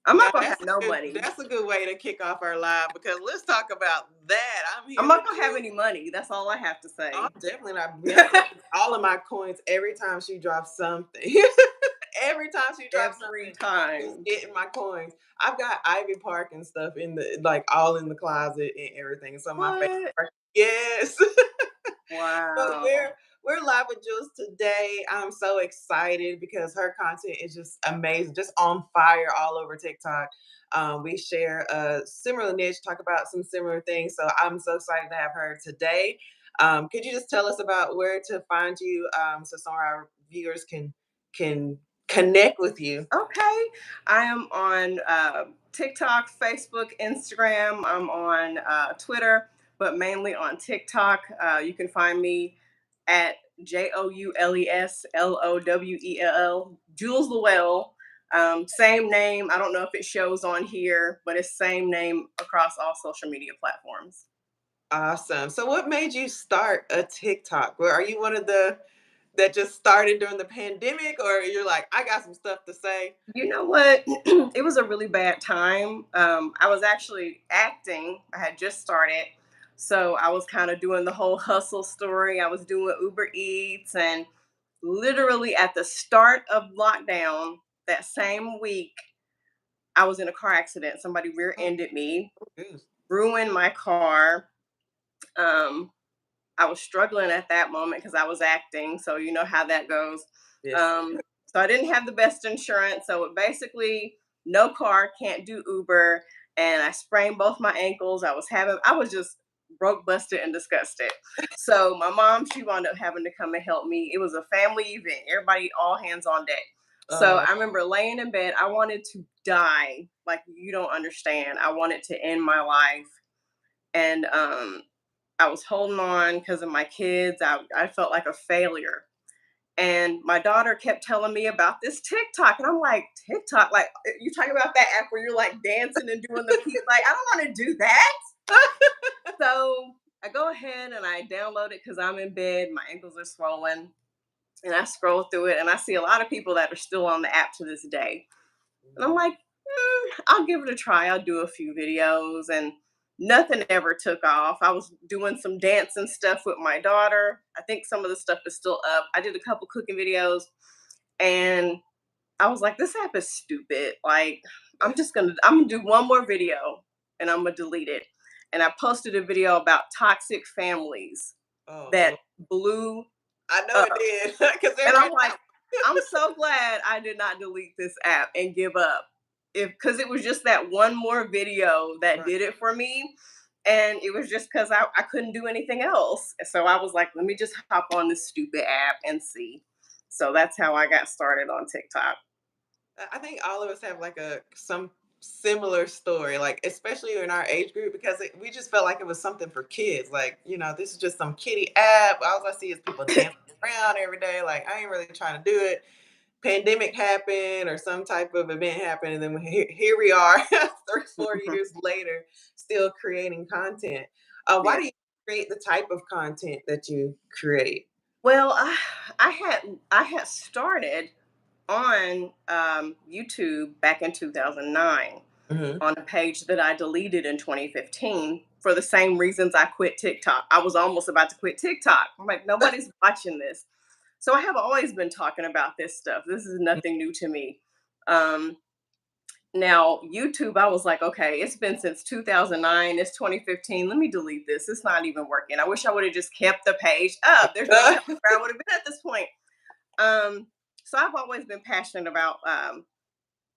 I'm Now not gonna have no money. that's a good way to kick off our live because let's talk about that. I'm I'm here not with gonna have you. any money. That's all I have to say. I'm definitely not. Bianca gets all of my coins every time she drops something. Every time she drops Every something, she's time. getting my coins. I've got Ivy Park and stuff in the like all in the closet and everything. So my What? favorite. Yes. But Wow. we're live with Jules today. I'm so excited because her content is just amazing, just on fire all over TikTok. We share a similar niche, talk about some similar things. So I'm so excited to have her today. Could you just tell us about where to find you, so some of our viewers can connect with you? Okay. I am on TikTok, Facebook, Instagram. I'm on Twitter, but mainly on TikTok. You can find me at JoulesLowell, Jules Lowell. Same name. I don't know if it shows on here, but it's same name across all social media platforms. Awesome. So what made you start a TikTok? Well, are you one of the that just started during the pandemic, or you're like, I got some stuff to say? You know what? It was a really bad time. I was actually acting. I had just started. So I was kind of doing the whole hustle story. I was doing Uber Eats, and literally at the start of lockdown that same week, I was in a car accident. Somebody rear Oh, ended me, goose. ruined my car. Um, I was struggling at that moment because I was acting. So you know how that goes. Yes. So I didn't have the best insurance. So it basically, no car, can't do Uber. And I sprained both my ankles. I was just broke, busted, and disgusted. So my mom, she wound up having to come and help me. It was a family event, everybody, all hands on deck. So Oh, I remember laying in bed. I wanted to die. Like, you don't understand. I wanted to end my life. And I was holding on because of my kids. I felt like a failure. And my daughter kept telling me about this TikTok. And I'm like, TikTok? Like, you talking about that app where you're like dancing and doing the peak? Like, I don't want to do that. So I go ahead and I download it because I'm in bed. My ankles are swollen. And I scroll through it and I see a lot of people that are still on the app to this day. And I'm like, I'll give it a try. I'll do a few videos, and nothing ever took off. I was doing some dancing stuff with my daughter. I think some of the stuff is still up. I did a couple cooking videos, and I was like, this app is stupid. Like, I'm gonna do one more video and I'm gonna delete it. And I posted a video about toxic families oh, that Lord. blew I know up. it did because And I'm everybody. like, I'm so glad I did not delete this app and give up. If Because it was just that one more video that Right. did it for me. And it was just because I couldn't do anything else. So I was like, let me just hop on this stupid app and see. So that's how I got started on TikTok. I think all of us have like a some similar story, like especially in our age group, because we just felt like it was something for kids. Like, this is just some kiddie app. All I see is people dancing around every day. Like, I ain't really trying to do it. Pandemic happened or some type of event happened, and then here we are, 3 4 years later, still creating content. Why Yeah. do you create the type of content that you create? Well, I had started on YouTube back in 2009 Hmm. on a page that I deleted in 2015 for the same reasons I quit TikTok. I was almost about to quit TikTok. I'm like, nobody's watching this. So I have always been talking about this stuff. This is nothing new to me. Um, Now, YouTube, I was like, okay, it's been since 2009. It's 2015. Let me delete this. It's not even working. I wish I would have just kept the page up. There's no telling where I would have been at this point. Um, so I've always been passionate about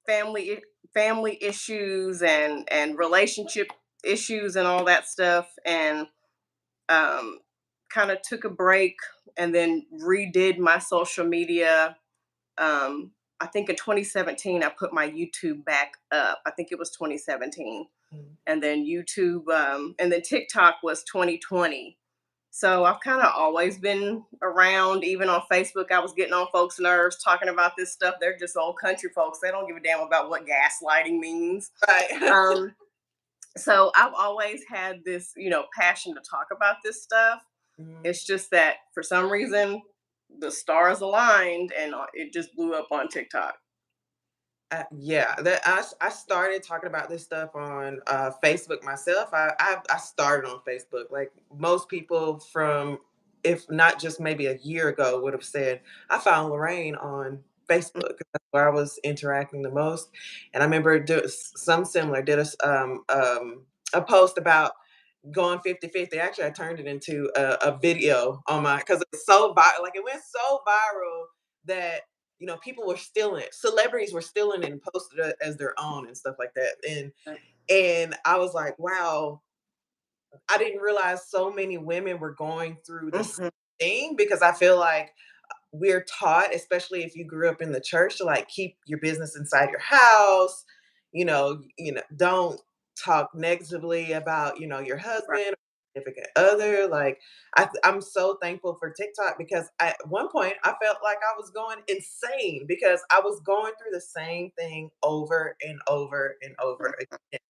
family family issues and relationship issues and all that stuff, and um, kind of took a break and then redid my social media. um, I think in 2017 I put my YouTube back up. I think it was 2017, and then YouTube, and then TikTok was 2020. So I've kind of always been around. Even on Facebook, I was getting on folks' nerves talking about this stuff. They're just old country folks. They don't give a damn about what gaslighting means. Right. Um, so I've always had this, passion to talk about this stuff. Mhm. It's just that for some reason the stars aligned and it just blew up on TikTok. Yeah, I started talking about this stuff on Facebook myself. I started on Facebook. Like most people from, if not just maybe a year ago, would have said, I found Lorraine on Mm, Facebook. That's where I was interacting the most. And I remember some similar did a post about going 50-50. Actually, I turned it into a video on my, because it's so like it went so viral that people were stealing it. Celebrities were stealing it and posted it as their own and stuff like that. right. And I was like, wow, I didn't realize so many women were going through the same Mhm. thing, because I feel like we're taught, especially if you grew up in the church, to like keep your business inside your house. Don't talk negatively about your Right. husband or significant other. Like I'm so thankful for TikTok, because at one point I felt like I was going insane because I was going through the same thing over and over and over Mhm. again.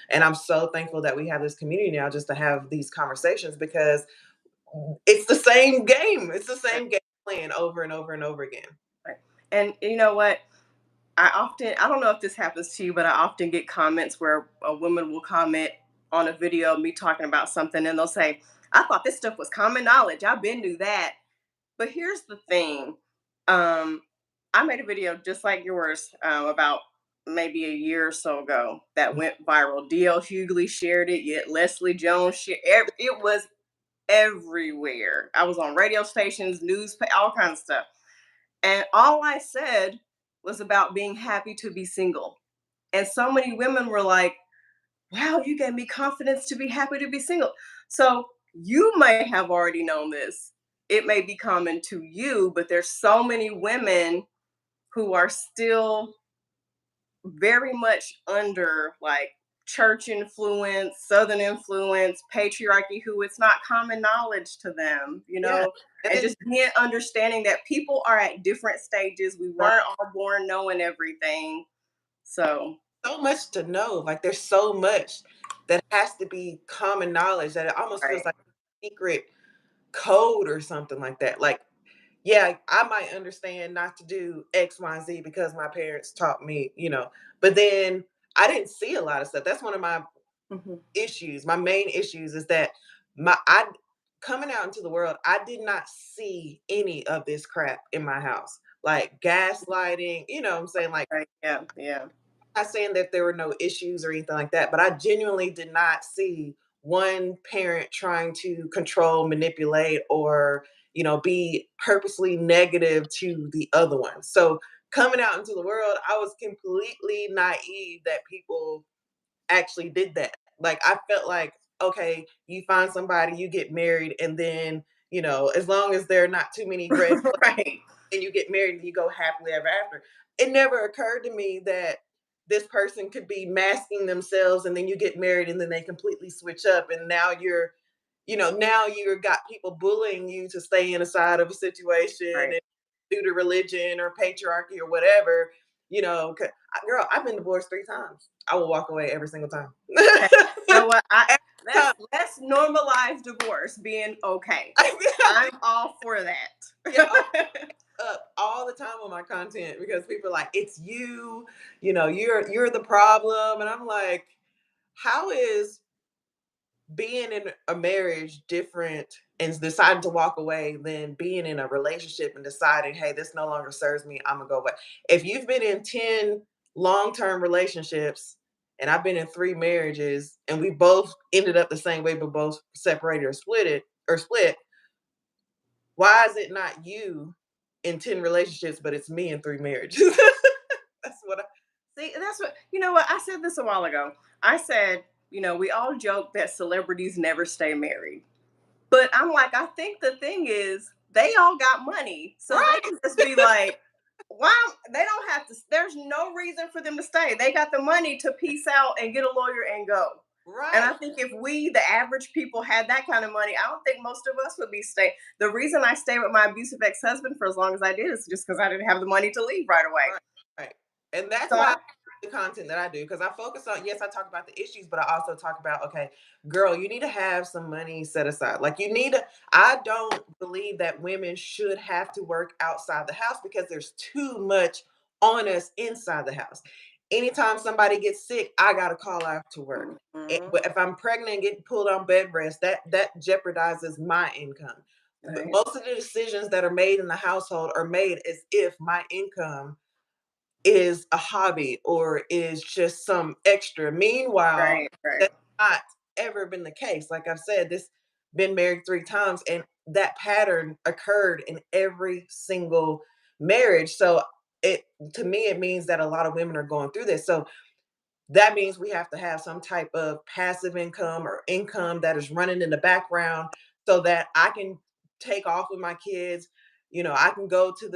And I'm so thankful that we have this community now just to have these conversations, because it's the same game. It's the Right. same game plan over and over and over again. Right. And you know what? I don't know if this happens to you, but I often get comments where a woman will comment on a video of me talking about something and they'll say, I thought this stuff was common knowledge. I've been through that. But here's the thing. Um, I made a video just like yours about maybe a year or so ago that went viral. DL Hughley shared it, yet Leslie Jones shared it was everywhere. I was on radio stations, news, all kinds of stuff. And all I said was about being happy to be single. And so many women were like, wow, you gave me confidence to be happy to be single. So you may have already known this. It may be common to you, but there's so many women who are still very much under like church influence, southern influence, patriarchy, who it's not common knowledge to them, Yeah. And and then just being understanding that people are at different stages. We right, weren't all born knowing everything. So, so much to know. Like there's so much that has to be common knowledge that it almost feels right. like a secret code or something like that. Like, yeah, I might understand not to do X, Y, Z because my parents taught me. But then I didn't see a lot of stuff. That's one of my Mhm. issues. My main issues is that I coming out into the world, I did not see any of this crap in my house. Like gaslighting, what I'm saying? Like, Right. Yeah. Yeah. I'm not saying that there were no issues or anything like that, but I genuinely did not see one parent trying to control, manipulate, or be purposely negative to the other one. So coming out into the world, I was completely naive that people actually did that. Like I felt like, okay, you find somebody, you get married, and then, as long as there are not too many red flags Right. and you get married and you go happily ever after. It never occurred to me that this person could be masking themselves and then you get married and then they completely switch up and now you're got people bullying you to stay in a side of a situation Right. and due to religion or patriarchy or whatever. Girl, I've been divorced 3 times. I will walk away every single time. Okay. You know what? Every time. Let's normalize divorce being okay. I'm all for Yeah, that. up all the time on my content because people are like, it's you're the problem. And I'm like, how is being in a marriage different and deciding to walk away than being in a relationship and deciding, hey, this no longer serves me, I'm gonna go away. If you've been in 10 long-term relationships and I've been in 3 marriages and we both ended up the same way but both separated or split, why is it not you in 10 relationships, but it's me in 3 marriages? That's what I See, that's what you know. What I said this a while ago. I said, we all joke that celebrities never stay married. But I'm like, I think the thing is, they all got money. So they right, can just be like, why? They don't have to, there's no reason for them to stay. They got the money to peace out and get a lawyer and go. And I right, think if we, the average people, had that kind of money, I don't think most of us would be staying. The reason I stayed with my abusive ex husband for as long as I did is just because I didn't have the money to leave right away. right, right. And that's So why I, I the content that I do, because I focus on, yes, I talk about the issues, but I also talk about, okay, girl, you need to have some money set aside. Like you need to, I don't believe that women should have to work outside the house because there's too much on us inside the house. Anytime somebody gets sick, I gotta call out to work. Mhm. But if I'm pregnant and getting pulled on bed rest, that jeopardizes my income. But Right, most of the decisions that are made in the household are made as if my income is a hobby or is just some extra. Meanwhile, right, right, that's not ever been the case. Like I've said, this been married 3 times, and that pattern occurred in every single marriage. So it to me, it means that a lot of women are going through this. So that means we have to have some type of passive income or income that is running in the background so that I can take off with my kids. I can go to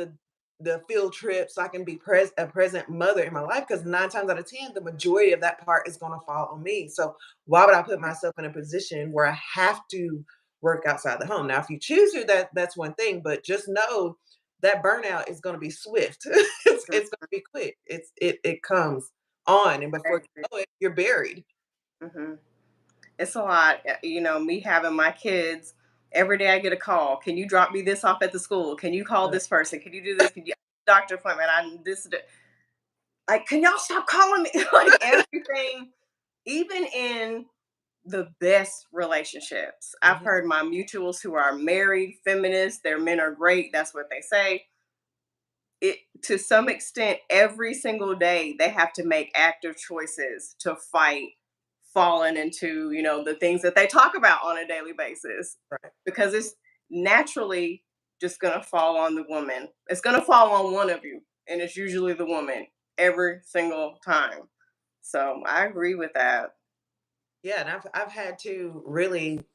the field trips. I can be a present mother in my life because 9 times out of 10, the majority of that part is going to fall on me. So why would I put myself in a position where I have to work outside the home? Now, if you choose to, that's one thing, but just know that burnout is going to be swift. It's going to be quick. It comes on, and before you right. know it, you're buried. Mhm. It's a lot. Me having my kids, every day I get a call. Can you drop me this off at the school? Can you call Right. this person? Can you do this? Can you doctor appointment? I this like can y'all stop calling me? Like everything, even in the best relationships. I've Mhm. heard my mutuals who are married, feminists, their men are great. That's what they say. It to some extent every single day they have to make active choices to fight falling into the things that they talk about on a daily basis, Right. because it's naturally just going to fall on the woman. It's going to fall on one of you, and it's usually the woman every single time. So I agree with that. Yeah, and I've had to really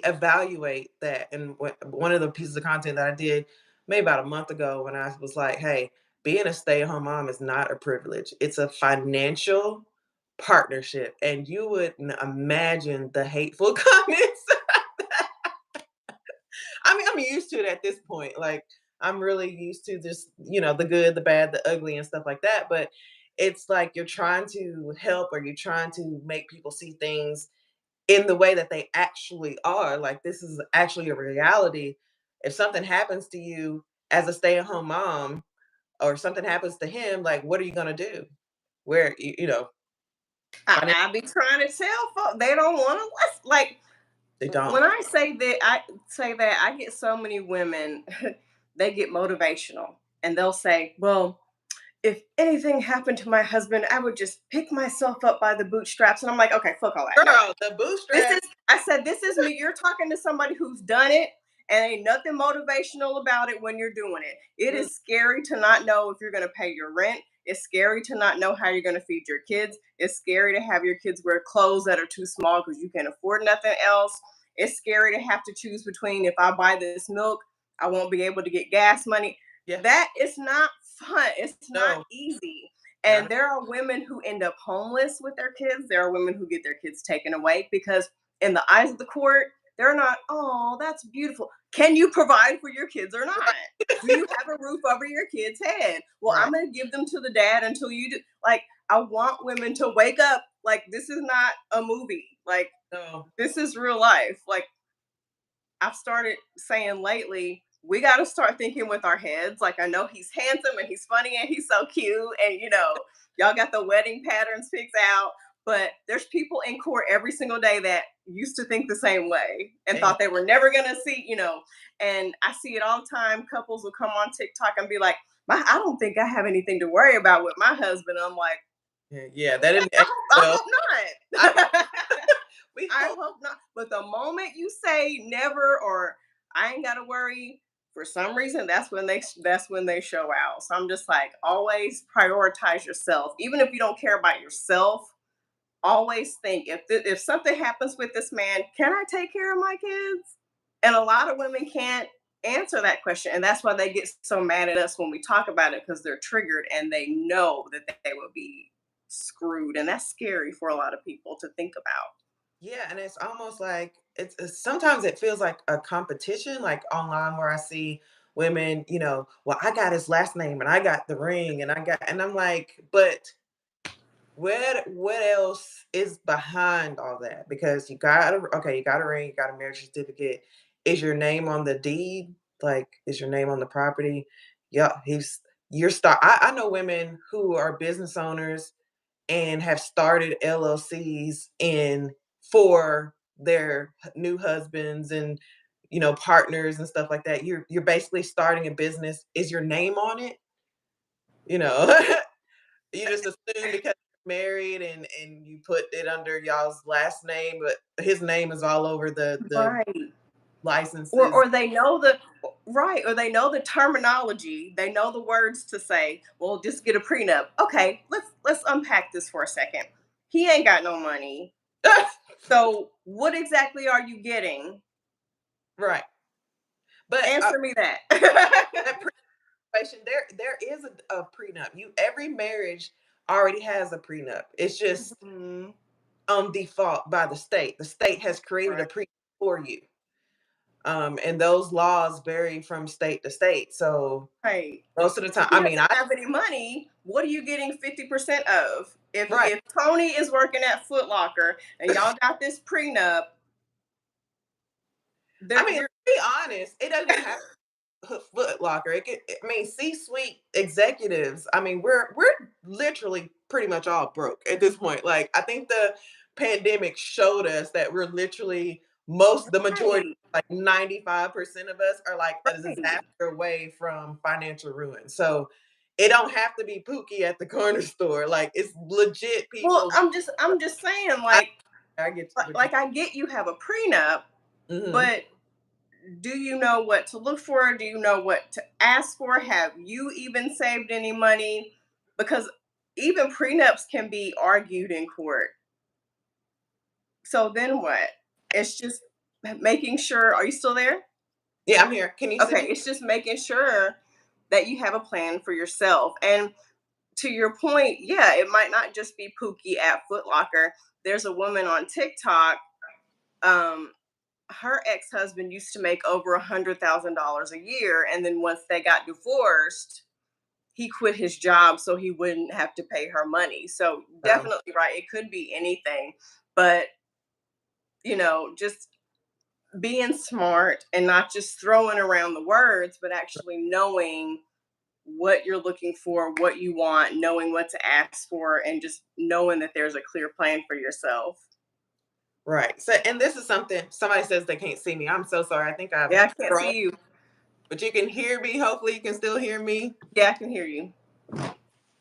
evaluate that. And one of the pieces of content that I did maybe about a month ago, when I was like, "Hey, being a stay-at-home mom is not a privilege; it's a financial partnership." And you wouldn't imagine the hateful comments. I mean, I'm used to it at this point. Like, I'm really used to just, the good, the bad, the ugly, and stuff like that. But it's like you're trying to help or you're trying to make people see things in the way that they actually are. Like, this is actually a reality. If something happens to you as a stay at home mom or something happens to him, like, what are you going to do? Where, I, finan- I be trying to tell folks they don't want to listen. Like they don't. when I say that I get so many women, they get motivational and they'll say, "Well, if anything happened to my husband, I would just pick myself up by the bootstraps." And I'm like, "Okay, fuck all that. No, Girl, the this is bootstrap. I said, this is me. You're talking to somebody who's done it, and ain't nothing motivational about it when you're doing it. It Mm, is scary to not know if you're gonna pay your rent. It's scary to not know how you're gonna feed your kids. It's scary to have your kids wear clothes that are too small because you can't afford nothing else. It's scary to have to choose between, if I buy this milk, I won't be able to get gas money. yeah, That is not fun. It's not no, easy. not And there are women who end up homeless with their kids. There are women who get their kids taken away because, in the eyes of the court, they're not, oh, that's beautiful. Can you provide for your kids or not? Do you have a roof over your kid's head? Well, right. I'm going to give them to the dad until you do. Like, I want women to wake up. Like, this is not a movie. Like, No, this is real life. Like, I've started saying lately, we got to start thinking with our heads. Like, I know he's handsome and he's funny and he's so cute. And, y'all got the wedding patterns picked out. But there's people in court every single day that used to think the same way and and thought they were never going to see. And I see it all the time. Couples will come on TikTok and be like, I don't think I have anything to worry about with my husband. I'm like, yeah, that didn't end I well. hope I not. we I hope. hope not. But the moment you say never or I ain't gotta worry, for some reason that's when they show out. So I'm just like, always prioritize yourself. Even if you don't care about yourself, always think, if something happens with this man, can I take care of my kids? And a lot of women can't answer that question, and that's why they get so mad at us when we talk about it, because they're triggered and they know that they will be screwed, and that's scary for a lot of people to think about. Yeah, and it's almost like sometimes it feels like a competition, like online where I see women, well, I got his last name and I got the ring and and I'm like, but what else is behind all that? Because you got a ring, you got a marriage certificate. Is your name on the deed? Like, is your name on the property? Yeah, I know women who are business owners and have started LLCs in for their new husbands and partners and stuff like that. You're basically starting a business. Is your name on it? You know, you just assume because you're married and you put it under y'all's last name, but his name is all over the Right. licenses. Or they know the right, or they know the terminology, they know the words to say, well, just get a prenup. Okay, let's unpack this for a second. He ain't got no money. So what exactly are you getting? Right. But Answer me that. that prenup, there is a prenup. Every marriage already has a prenup. It's just Mhm. on default by the state. The state has created a Right. prenup for you. And those laws vary from state to state. So Right. most of the If time, he doesn't have any money, what are you getting 50% of? If right. if Tony is working at Foot Locker and y'all got this prenup, I there mean, you're let's be honest, it doesn't even have Foot Locker. I mean, C-suite executives. I mean, we're literally pretty much all broke at this point. Like, I think the pandemic showed us that we're literally the majority, right. like 95% of us, are like a Right. disaster away from financial ruin. So it don't have to be Pookie at the corner store. Like, it's legit Well, people. I'm just saying, I, I get what you. like I get you have a prenup, Hmm. but do you know what to look for? Do you know what to ask for? Have you even saved any money? Because even prenups can be argued in court. So then what? It's just making sure. Are you still there? Yeah, I'm here. Can you see Okay, me? it's just making sure that you have a plan for yourself. And to your point, yeah, it might not just be Pookie at Foot Locker. There's a woman on TikTok. Um, her ex-husband used to make over $100,000 a year, and then once they got divorced, he quit his job so he wouldn't have to pay her money. So Um, definitely right, it could be anything, but just being smart and not just throwing around the words, but actually knowing what you're looking for, what you want, knowing what to ask for, and just knowing that there's a clear plan for yourself. Right. So, and this is something somebody says they can't see me. I'm so sorry. I think I've Yeah, I can't grown, see you. but you can hear me. Hopefully, you can still hear me. Yeah, I can hear you.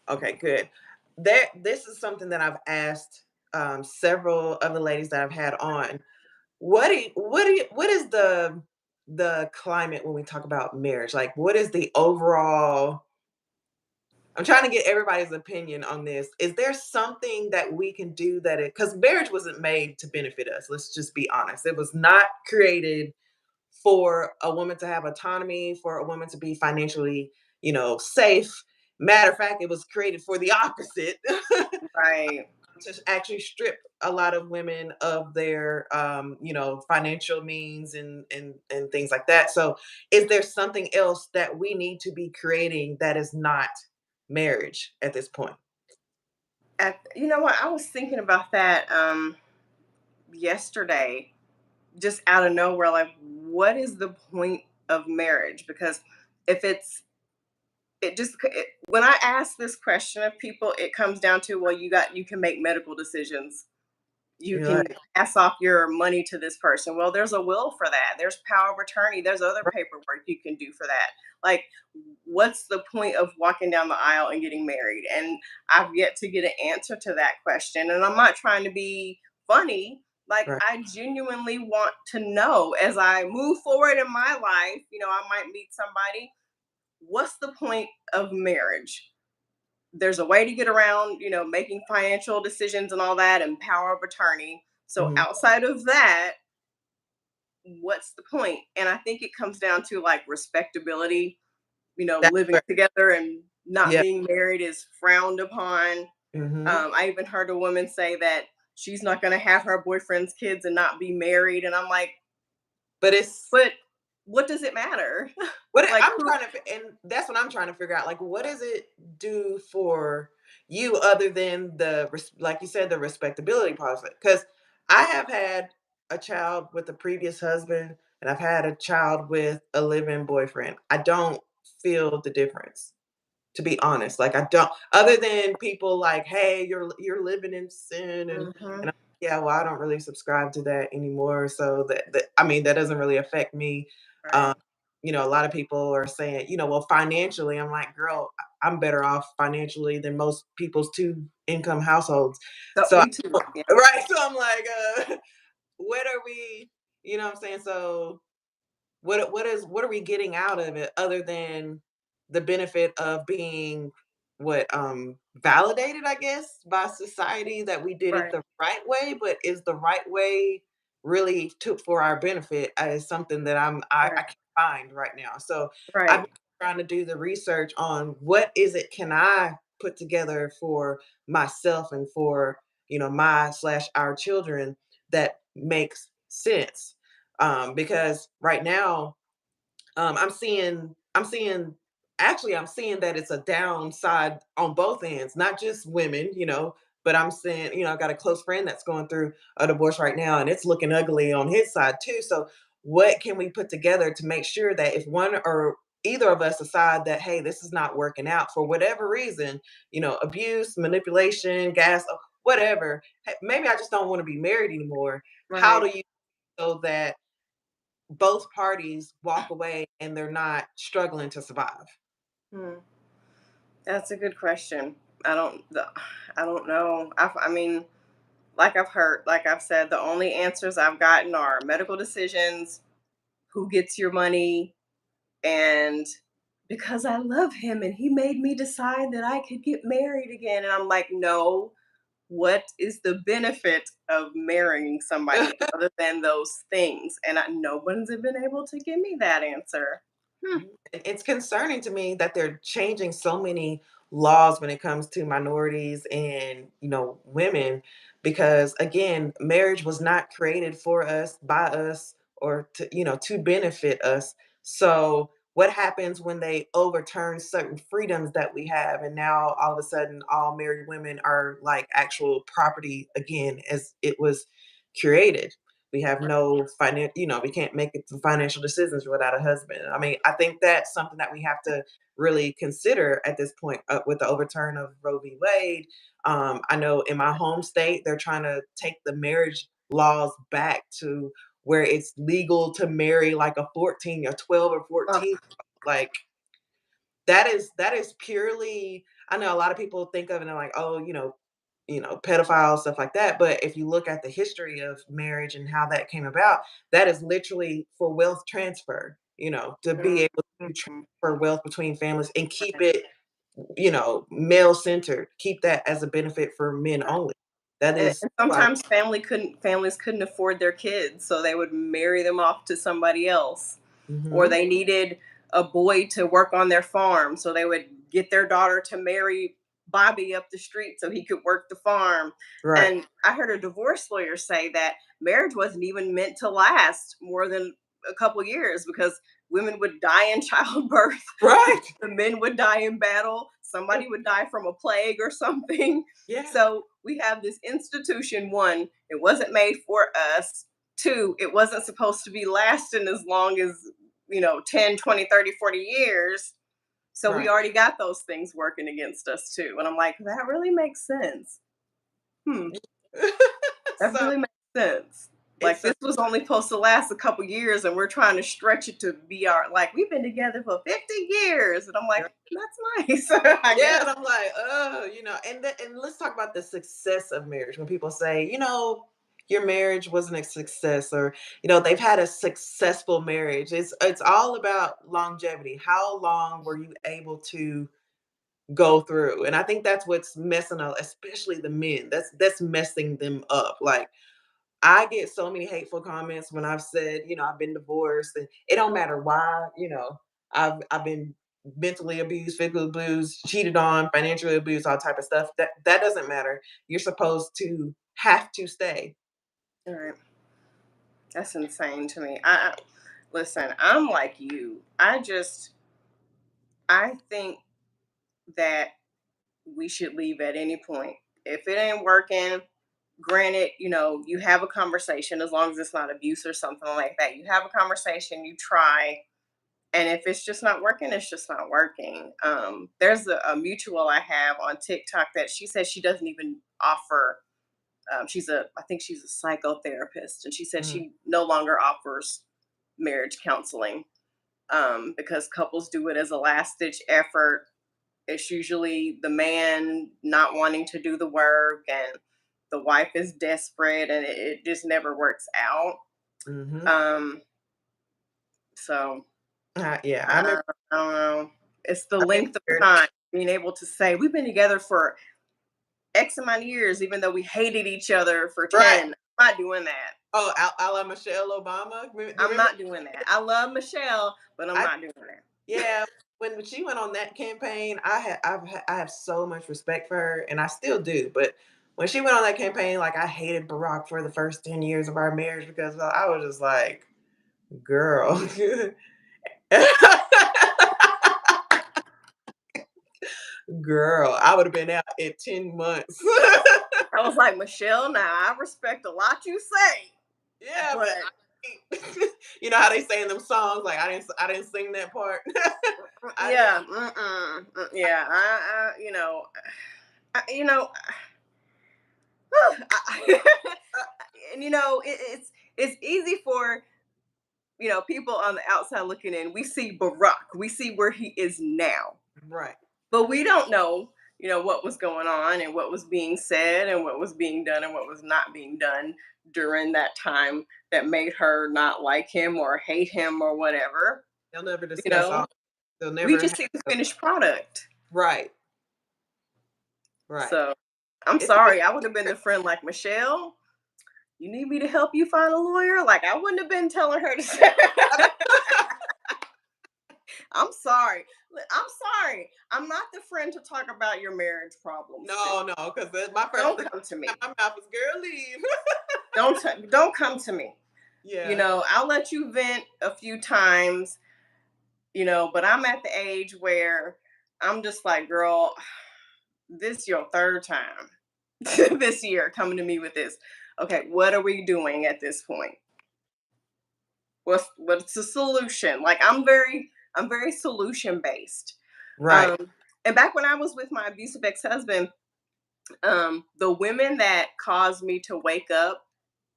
Okay, good. This is something that I've asked several of the ladies that I've had on. What is the climate when we talk about marriage? Like, what is the overall? I'm trying to get everybody's opinion on this. Is there something that we can do that because marriage wasn't made to benefit us? Let's just be honest. It was not created for a woman to have autonomy, for a woman to be financially, safe. Matter of fact, it was created for the opposite Right. to actually strip a lot of women of their, financial means and things like that. So, is there something else that we need to be creating that is not marriage at this point? You know what? I was thinking about that yesterday, just out of nowhere. Like, what is the point of marriage? Because if it's when I ask this question of people, it comes down to, well, you can make medical decisions, you You're can like, pass off your money to this person. Well, there's a will for that. There's power of attorney. There's other paperwork you can do for that. Like, what's the point of walking down the aisle and getting married? And I've yet to get an answer to that question. And I'm not trying to be funny. Like, right, I genuinely want to know as I move forward in my life, I might meet somebody. What's the point of marriage? There's a way to get around, making financial decisions and all that and power of attorney. So mhm, outside of that, what's the point? And I think it comes down to like respectability, that's living where, together and not yeah, being married is frowned upon. hmm, I even heard a woman say that she's not going to have her boyfriend's kids and not be married. And I'm like, but it's but what does it matter? Like, I'm trying to, and that's what I'm trying to figure out. Like, what does it do for you other than like you said, the respectability part of it? Because I have had a child with a previous husband, and I've had a child with a live-in boyfriend. I don't feel the difference. to be honest. Like I don't, other than people like, hey, you're living in sin, Mhm. and yeah, well, I don't really subscribe to that anymore. So that I mean, that doesn't really affect me. Um, Right. a lot of people are saying, well, financially, I'm like, girl, I'm better off financially than most people's two income households. So So me too. Yeah. right, so I'm like, what are we? You know what I'm saying? So what are we getting out of it other than the benefit of being validated, I guess, by society that we did it Right. the right way, but is the right way really took for our benefit is something that I Right. can't find right now. So I've Right. been trying to do the research on what is it can I put together for myself and for my slash our children that makes sense, because right now, I'm seeing that it's a downside on both ends, not just women, but I'm saying, I got a close friend that's going through a divorce right now and it's looking ugly on his side too. So what can we put together to make sure that if one or either of us decide that, hey, this is not working out for whatever reason, abuse, manipulation, gas, whatever, hey, maybe I just don't want to be married anymore. How Right. do you so that both parties walk away and they're not struggling to survive? Hmm. That's a good question. I don't know. I mean, like I've said, the only answers I've gotten are medical decisions, who gets your money, and because I love him and he made me decide that I could get married again. And I'm like, no, what is the benefit of marrying somebody other than those things? And no one's been able to give me that answer. Hmm. It's concerning to me that they're changing so many laws when it comes to minorities and women, because again, marriage was not created for us, by us, or to benefit us. So what happens when they overturn certain freedoms that we have, and now all of a sudden all married women are like actual property again as it was created? We have no finance, we can't make it to financial decisions without a husband. I mean, I think that's something that we have to really consider at this point, with the overturn of Roe v. Wade. I know in my home state, they're trying to take the marriage laws back to where it's legal to marry like a 14 or 12 or Oh, 14. Like that is purely, I know a lot of people think of it and they're like, oh, pedophiles, stuff like that. But if you look at the history of marriage and how that came about, that is literally for wealth transfer, to be able to mhm. transfer wealth between families and keep it, male centered, keep that as a benefit for men Right. only. That is And why. sometimes families couldn't afford their kids, so they would marry them off to somebody else. Or Mhm. they needed a boy to work on their farm, so they would get their daughter to marry Bobby up the street so he could work the farm. Right. And I heard a divorce lawyer say that marriage wasn't even meant to last more than a couple years because women would die in childbirth, Right. the men would die in battle, somebody would die from a plague or something. Yeah. So we have this institution. One, it wasn't made for us. Two, it wasn't supposed to be lasting as long as 10, 20, 30, 40 years. So we Right. already got those things working against us too. And I'm like, that really makes sense. Hmm. That So really makes sense. Like it's a this was only supposed to last a couple years and we're trying to stretch it to be our, like, we've been together for 50 years. And I'm like, that's nice. I Yeah, guess. and I'm like, oh, and let's talk about the success of marriage. When people say, your marriage wasn't a success, or they've had a successful marriage. It's all about longevity. How long were you able to go through? And I think that's what's messing up, especially the men. That's messing them up. Like I get so many hateful comments when I've said, I've been divorced, and it don't matter why, I've been mentally abused, physically abused, cheated on, financially abused, all type of stuff. That doesn't matter. You're supposed to have to stay. All right. That's insane to me. I listen, I'm like you. I think that we should leave at any point. If it ain't working, granted, you have a conversation as long as it's not abuse or something like that. You have a conversation, you try, And if it's just not working, it's just not working. There's a mutual I have on TikTok that she says she doesn't even offer. I think she's a psychotherapist, and she said Mhm. she no longer offers marriage counseling because couples do it as a last ditch effort. It's usually the man not wanting to do the work, and the wife is desperate, and it just never works out. Mhm. Um, so Yeah, I remember. I don't know. It's the I length of remember. time being able to say we've been together for X amount of years, even though we hated each other for Right. 10. I'm not doing that. Oh, a la Michelle Obama. Do you I'm remember? not doing that. I love Michelle, but I'm I not doing that. Yeah, when she went on that campaign, I have so much respect for her, and I still do. But when she went on that campaign, like I hated Barack for the first 10 years of our marriage because I was just like, girl, girl, I would have been out in 10 months. I was like, Michelle, now I respect a lot you say, Yeah, but but you know how they say in them songs, like I didn't sing that part. I didn't. yeah, yeah, I, you know, and it's easy for people on the outside looking in. We see Barack, we see where he is now, Right. but we don't know what was going on and what was being said and what was being done and what was not being done during that time that made her not like him or hate him or whatever. They'll never you discuss all. know They'll we never just see the have. finished product. Right. Right. So I'm It's a big. sorry, I would have been the friend like, Michelle, you need me to help you find a lawyer? Like, I wouldn't have been telling her to say. I'm sorry. I'm sorry. I'm not the friend to talk about your marriage problems to. No, no, because my first Don't thing come to out me. my mouth is girl leave. Don't come to me. Yeah. I'll let you vent a few times, but I'm at the age where I'm just like, girl, this your third time this year coming to me with this. Okay, what are we doing at this point? What's the solution? Like, I'm very solution based. Right. Um, and back when I was with my abusive ex husband, the women that caused me to wake up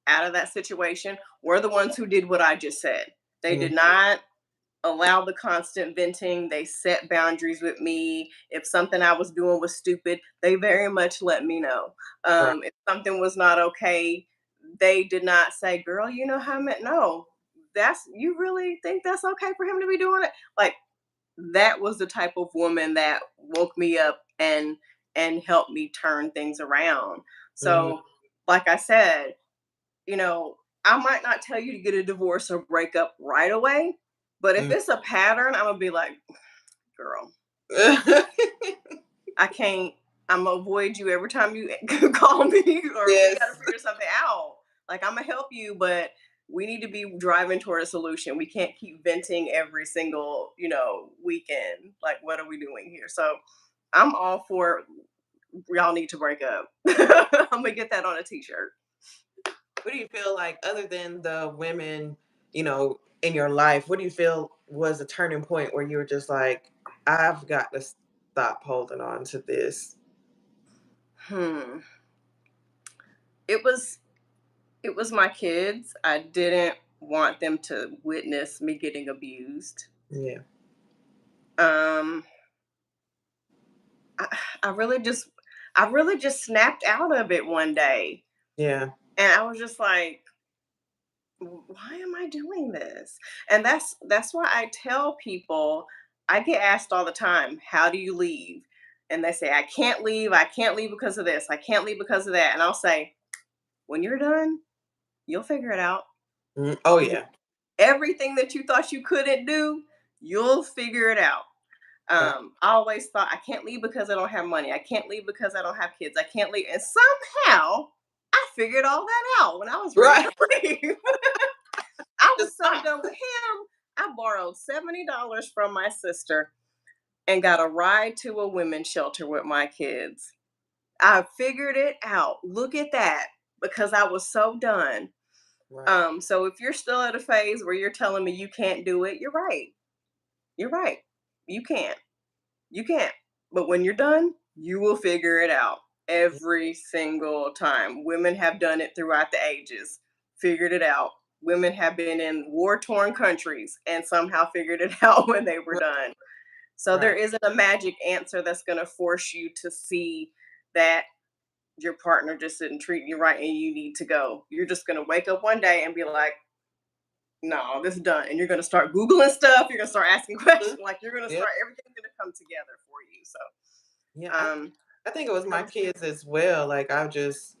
out of that situation were the ones who did what I just said. They Mm, did not allow the constant venting. They set boundaries with me. If something I was doing was stupid, they very much let me know. right. If something was not okay, they did not say, "Girl, you know how I meant." No, you really think that's okay for him to be doing it? Like, that was the type of woman that woke me up and helped me turn things around. Mhm, So, like I said, you know, I might not tell you to get a divorce or break up right away, but if mm. it's a pattern, I'm gonna be like, girl, I can't. I'm gonna avoid you every time you call me, or we Yes. gotta figure something out. Like, I'm gonna help you, but we need to be driving toward a solution. We can't keep venting every single, weekend. Like, what are we doing here? So, I'm all for y'all need to break up. I'm gonna get that on a t-shirt. What do you feel like, other than the women, in your life, what do you feel was a turning point where you were just like, I've got to stop holding on to this? Hmm. It was It was my kids. I didn't want them to witness me getting abused. Yeah. Um, I, I really just, I really just snapped out of it one day, Yeah. and I was just like, "Why am I doing this?" And that's why I tell people. I get asked all the time, "How do you leave?" And they say, "I can't leave. I can't leave because of this. I can't leave because of that." And I'll say, "When you're done, you'll figure it out." Oh yeah. Everything that you thought you couldn't do, you'll figure it out. Right. I always thought I can't leave because I don't have money. I can't leave because I don't have kids. I can't leave. And somehow I figured all that out when I was ready Right. to leave. I Just was so stop. done with him. I borrowed $70 from my sister and got a ride to a women's shelter with my kids. I figured it out. Look at that. Because I was so done. Right. So if you're still at a phase where you're telling me you can't do it, you're right. You're right. You can't. You can't. But when you're done, you will figure it out Yeah. every single time. Women have done it throughout the ages, figured it out. Women have been in war torn countries and somehow figured it out when they were Right. done. So there Right. isn't a magic answer that's going to force you to see that your partner just didn't treat you right and you need to go. You're just going to wake up one day and be like, no, this is done. And you're going to start Googling stuff. You're going to start asking Mhm. questions. Like you're going to Yep. start, everything's going to come together for you. So, Yeah. um, I think it was that my was kids as well. Like I just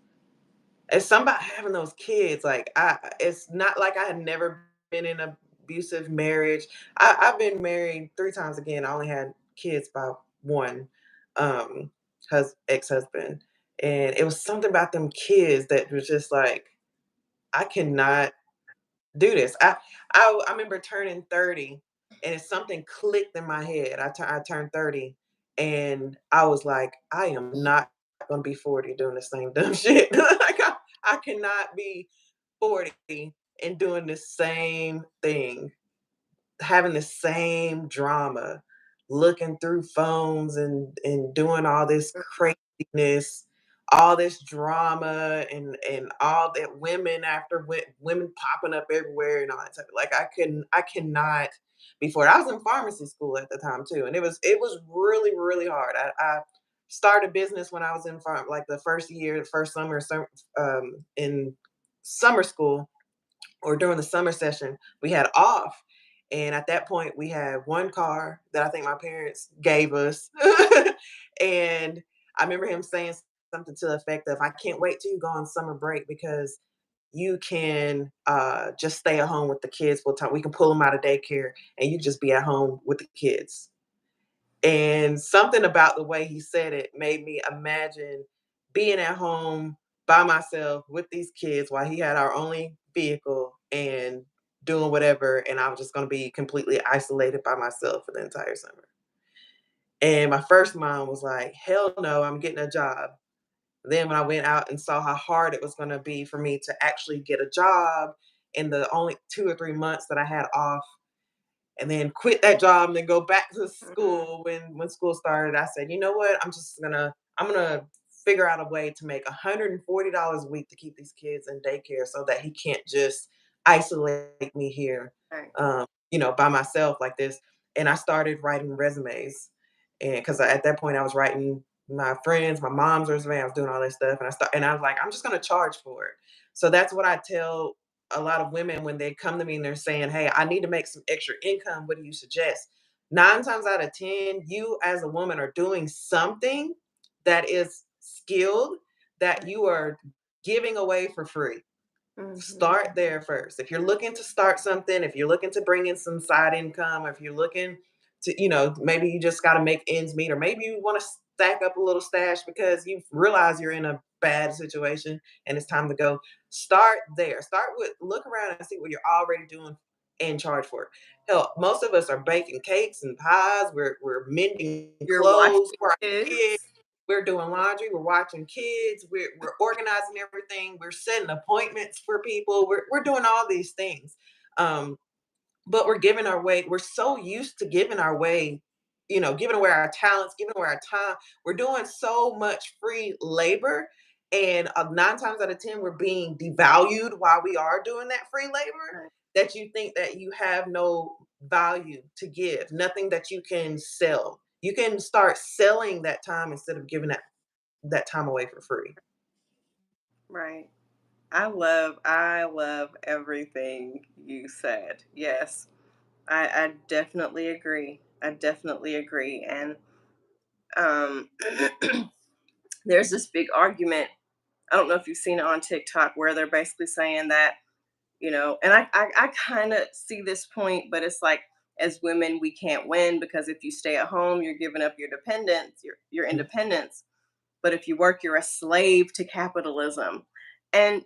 it's somebody having those kids. Like it's not like I had never been in a abusive marriage. I've been married 3 times again. I only had kids by one, um, ex-husband, and it was something about them kids that was just like I cannot do this. I remember turning 30 and it's something clicked in my head. I turned 30 and I was like, I am not gonna be 40 doing the same dumb shit. Like I cannot be 40 and doing the same thing, having the same drama, looking through phones and doing all this craziness, all this drama and all that women after women popping up everywhere and all that stuff. Like I cannot before I was in pharmacy school at the time too, and it was really hard. I started a business when I was in like the first year, the first summer, in summer school or during the summer session, we had off. And at that point, we had one car that I think my parents gave us. And I remember him saying something to the effect of, I can't wait till you go on summer break because you can just stay at home with the kids. We can pull them out of daycare and you just be at home with the kids. And something about the way he said it made me imagine being at home by myself with these kids while he had our only vehicle and doing whatever. And I was just going to be completely isolated by myself for the entire summer. And my first mom was like, hell no, I'm getting a job. Then when I went out and saw how hard it was going to be for me to actually get a job in the only 2 or 3 months that I had off, and then quit that job and then go back to Mhm. school when school started. I said, you know what? I'm gonna figure out a way to make $140 a week to keep these kids in daycare so that he can't just isolate me here, Right. by myself like this. And I started writing resumes, and because at that point I was writing my friends, my mom's resume, I was doing all this stuff, and I was like, I'm just gonna charge for it. So that's what I tell a lot of women when they come to me and they're saying, "Hey, I need to make some extra income. What do you suggest?" 9 times out of 10, you as a woman are doing something that is skilled that you are giving away for free. Mhm. Start there first. If you're looking to start something, if you're looking to bring in some side income, or if you're looking to, maybe you just got to make ends meet, or maybe you want to stack up a little stash because you realize you're in a bad situation and it's time to go. Start there. Start with look around and see what you're already doing and charge for it. Hell, most of us are baking cakes and pies. We're mending You're watching clothes for our kids. kids. We're doing laundry. We're watching kids. We're organizing everything. We're setting appointments for people. We're doing all these things. Um, but we're giving our way. We're so used to giving our way, giving away our talents, giving away our time. We're doing so much free labor. And 9 times out of 10, we're being devalued while we are doing that free labor, Right. that you think that you have no value to give, nothing that you can sell. You can start selling that time instead of giving that time away for free. Right. I love everything you said. Yes. I definitely agree. I definitely agree. And um there's this big argument. I don't know if you've seen it on TikTok where they're basically saying that, and I kind of see this point, but it's like as women we can't win because if you stay at home, you're giving up your dependence, your Mhm. independence. But if you work, you're a slave to capitalism. And,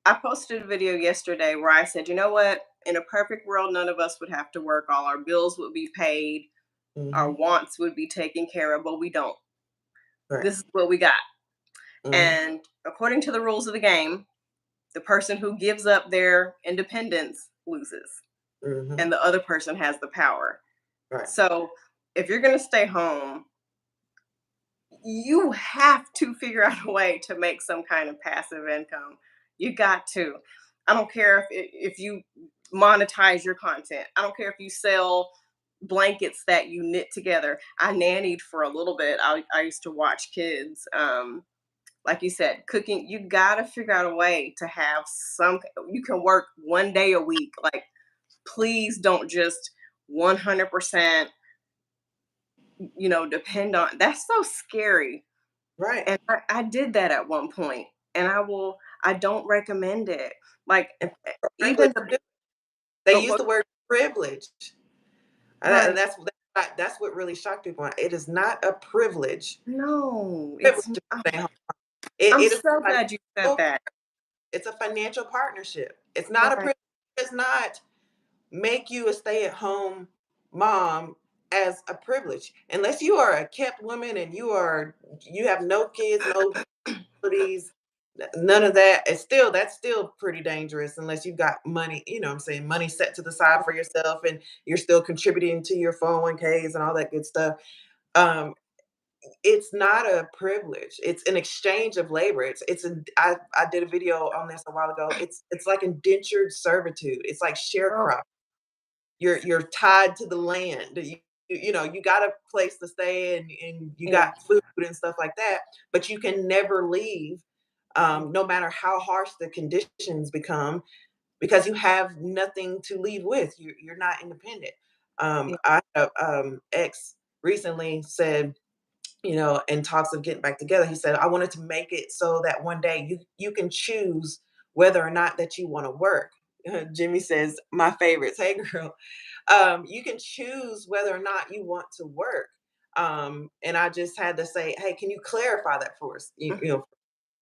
I posted a video yesterday where I said, you know what? In a perfect world, none of us would have to work. All our bills would be paid, our Mhm. wants would be taken care of, but we don't. Right. This is what we got. Mhm. And according to the rules of the game, the person who gives up their independence loses. Mhm. and the other person has the power. Right. So if you're going to stay home, you have to figure out a way to make some kind of passive income. You got to. I don't care if you monetize your content. I don't care if you sell blankets that you knit together. I nannied for a little bit. I used to watch kids. Like you said, cooking. You got to figure out a way to have some. You can work 1 day a week. Like, please don't just 100%, depend on. That's so scary. Right. And I did that at one point, and I don't recommend it. Like, And privilege even too. They use what the word privilege. And right. that's what really shocked people. It is not a No, privilege it's to I'm stay home. It, I'm it is so a glad you said financial, that. it's a financial partnership. It's not a Right. privilege. It does not make you a stay-at-home mom as a privilege. Unless you are a kept woman and you have no kids, no responsibilities, none of that. That's still pretty dangerous unless you've got money, what I'm saying, money set to the side for yourself and you're still contributing to your 401ks and all that good stuff. Um, it's not a privilege. It's an exchange of labor. I did a video on this a while ago. It's like indentured servitude. It's like Oh, sharecrop. You're tied to the land. You got a place to stay and you yeah. got food and stuff like that, but you can never leave, no matter how harsh the conditions become, because you have nothing to leave with. You're not independent. Yeah. I have ex recently said, in talks of getting back together, he said, I wanted to make it so that one day you can choose whether or not that you want to work. Jimmy says, my favorites. Hey girl, you can choose whether or not you want to work. And I just had to say, hey, can you clarify that for us?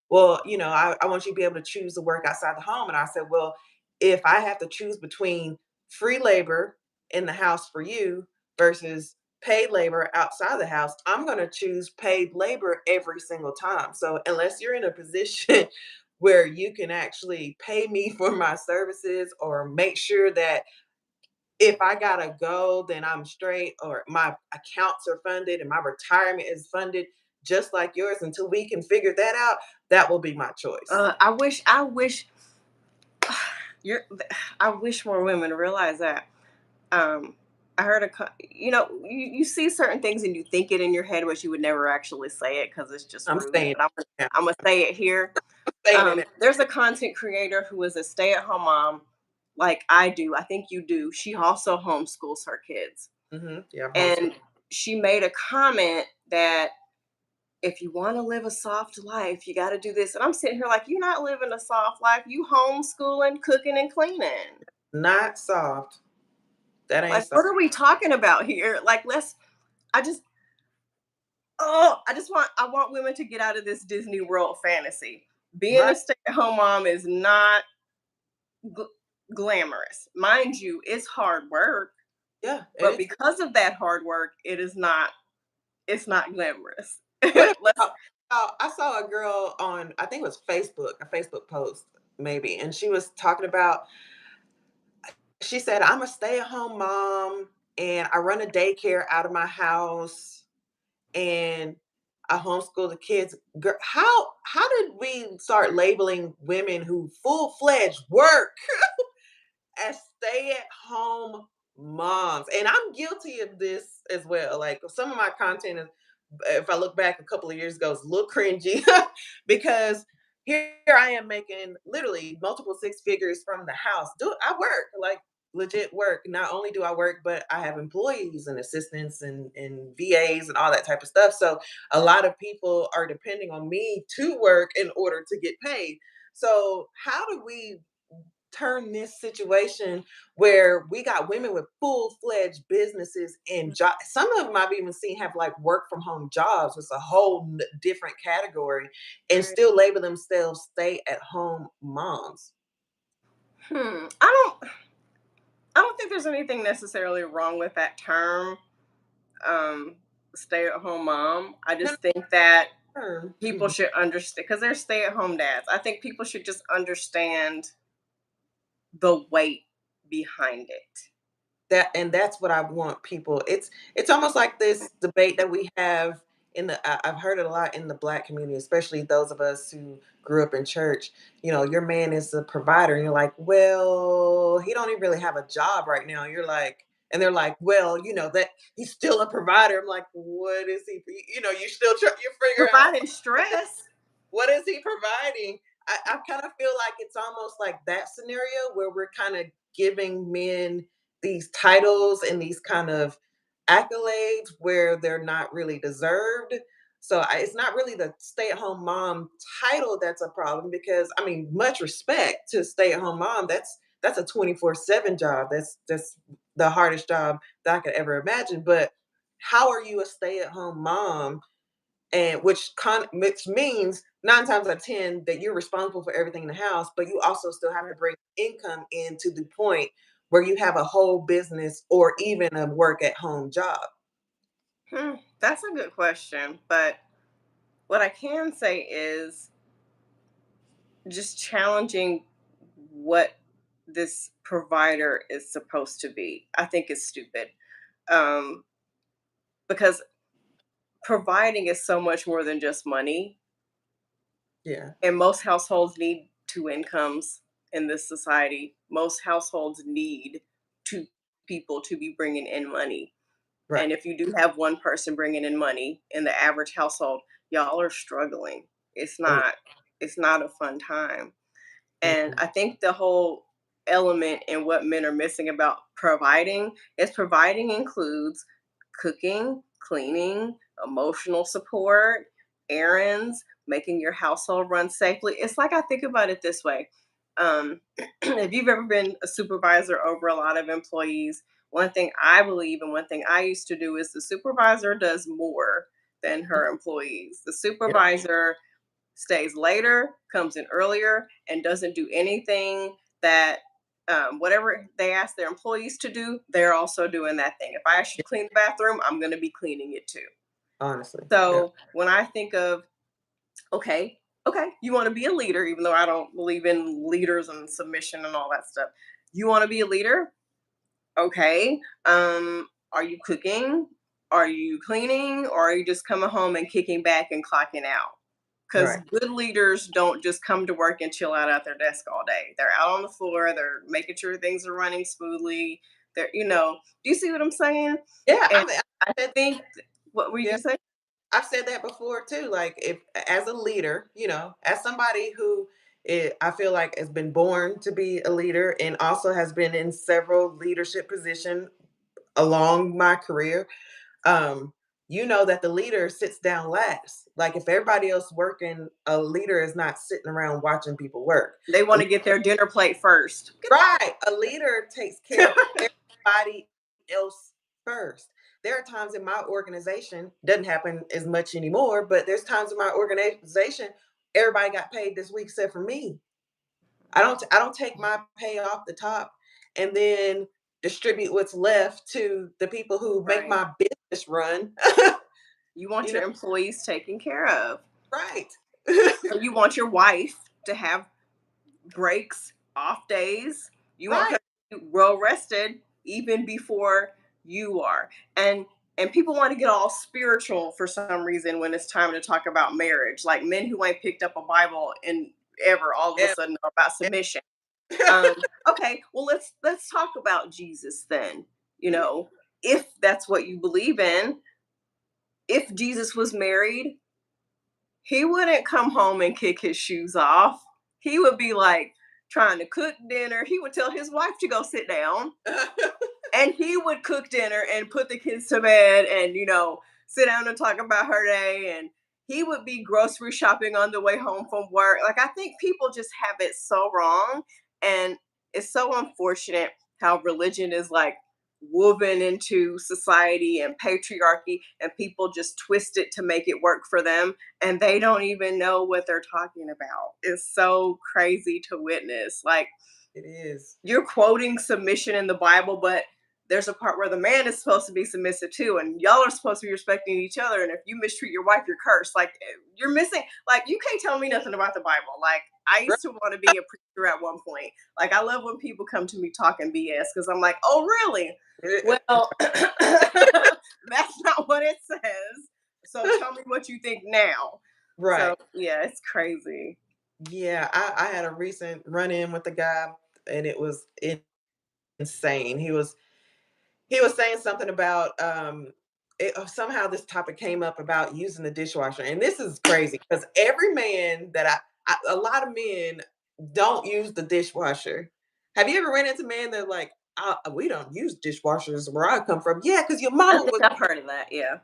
Well, I want you to be able to choose to work outside the home. And I said, well, if I have to choose between free labor in the house for you versus paid labor outside the house, I'm going to choose paid labor every single time. So unless you're in a position where you can actually pay me for my services or make sure that if I gotta go, then I'm straight, or my accounts are funded and my retirement is funded just like yours, until we can figure that out, that will be my choice. I wish you're I wish more women realize that. Um, I heard you see certain things and you think it in your head, but you would never actually say it because it's just I'm rude. staying But yeah, I'm gonna say it here. staying in it. There's a content creator who is a stay-at-home mom, like I do. I think you do. She also homeschools her kids, Yeah, I'm homeschooled. and she made a comment that if you want to live a soft life, you got to do this. And I'm sitting here like, you're not living a soft life. You homeschooling, cooking, and cleaning. Not soft. That ain't Like, soft. what are we talking about here? Like, I just, I want women to get out of this Disney World fantasy. Being Right. a stay-at-home mom is not gl- glamorous. Mind you, it's hard work, Yeah, but it is. because of that hard work, it's not glamorous. What Let's about, I saw a girl on, I think it was Facebook, a Facebook post maybe, and she was talking about, she said, I'm a stay-at-home mom and I run a daycare out of my house and I homeschool the kids. Girl, how did we start labeling women who full-fledged work as stay-at-home moms? And I'm guilty of this as well. Like some of my content is, if I look back a couple of years ago, it's a little cringy because here I am making literally multiple six figures from the house. I work like legit work. Not only do I work, but I have employees and assistants and VAs and all that type of stuff. So a lot of people are depending on me to work in order to get paid. So how do we turn this situation where we got women with full-fledged businesses and job, some of them I've even seen have like work from home jobs, it's a whole different category, and still label themselves stay at home moms. hmm. I don't think there's anything necessarily wrong with that term, um, stay at home mom. I No, just think that no, people should understand because they're stay at home dads. I think people should just understand the weight behind it. that's what I want people. It's almost like this debate that we have I've heard it a lot in the Black community, especially those of us who grew up in church. Your man is a provider, and you're like, well, he don't even really have a job right now. And they're like, well, that he's still a provider. I'm like, what is he? You still you figure out Providing stress. what is he providing. I kind of feel like it's almost like that scenario where we're kind of giving men these titles and these kind of accolades where they're not really deserved. So it's not really the stay-at-home mom title that's a problem, because I mean, much respect to stay-at-home mom. That's a 24/7 job. That's the hardest job that I could ever imagine. But how are you a stay-at-home mom, and which means 9 times out of 10 that you're responsible for everything in the house, but you also still have to bring income in to the point where you have a whole business or even a work at home job. That's a good question. But what I can say is just challenging what this provider is supposed to be. I think is stupid. Um, because providing is so much more than just money. Yeah. And most households need two incomes in this society. Most households need two people to be bringing in money. Right. And if you do have one person bringing in money in the average household, y'all are struggling. It's Oh, not it's not a fun time. And mm-mm. I think the whole element in what men are missing about providing includes cooking, cleaning, emotional support, errands, making your household run safely. It's like I think about it this way. If you've ever been a supervisor over a lot of employees, one thing I believe and one thing I used to do is the supervisor does more than her employees. The Yep. supervisor stays later, comes in earlier, and doesn't do anything that whatever they ask their employees to do, they're also doing that thing. If I ask you to Yep. clean the bathroom, I'm going to be cleaning it too. Honestly. Yep. So when I think of, okay, okay, you want to be a leader, even though I don't believe in leaders and submission and all that stuff. You want to be a leader? Okay. Are you cooking? Are you cleaning? Or are you just coming home and kicking back and clocking out? Because Right. good leaders don't just come to work and chill out at their desk all day. They're out on the floor. They're making sure things are running smoothly. Do you see what I'm saying? Yeah. And I I said, think, what were you yeah. gonna say? I've said that before too. Like, if as a leader, as somebody who I feel like has been born to be a leader and also has been in several leadership positions along my career, um, that the leader sits down last. Like, if everybody else working, a leader is not sitting around watching people work. They A want to get their dinner plate first. Right. A leader takes care of everybody else first. There are times in my organization, doesn't happen as much anymore, but there's times in my organization, everybody got paid this week except for me. I don't take my pay off the top and then distribute what's left to the people who make Right. my business run. You want you know, your employees taken care of. right. So you want your wife to have breaks, off days. You want Right. her to be well rested even before you are. And people want to get all spiritual for some reason when it's time to talk about marriage. Like men who ain't picked up a Bible in ever all of a Yeah. sudden are about submission. Okay, well let's talk about Jesus then. You know, if that's what you believe in, if Jesus was married, he wouldn't come home and kick his shoes off. He would be like trying to cook dinner. He would tell his wife to go sit down and he would cook dinner and put the kids to bed and, sit down and talk about her day. And he would be grocery shopping on the way home from work. Like, I think people just have it so wrong. And it's so unfortunate how religion is like woven into society and patriarchy, and people just twist it to make it work for them, and they don't even know what they're talking about. It's so crazy to witness. Like, It is. you're quoting submission in the Bible, but there's a part where the man is supposed to be submissive too, and y'all are supposed to be respecting each other. And if you mistreat your wife, you're cursed. Like you're missing. Like you can't tell me nothing about the Bible. Like I Right. used to want to be a preacher at one point. Like I love when people come to me talking BS because I'm like, oh really? Well, that's not what it says. So tell me what you think now. So Right. yeah, it's crazy. Yeah, I had a recent run in with a guy, and it was insane. He was saying something about somehow this topic came up about using the dishwasher, and this is crazy because every man that a lot of men don't use the dishwasher. Have you ever ran into men that are like, we don't use dishwashers where I come from? Yeah, because your I mama think was. I've heard of that. Yeah.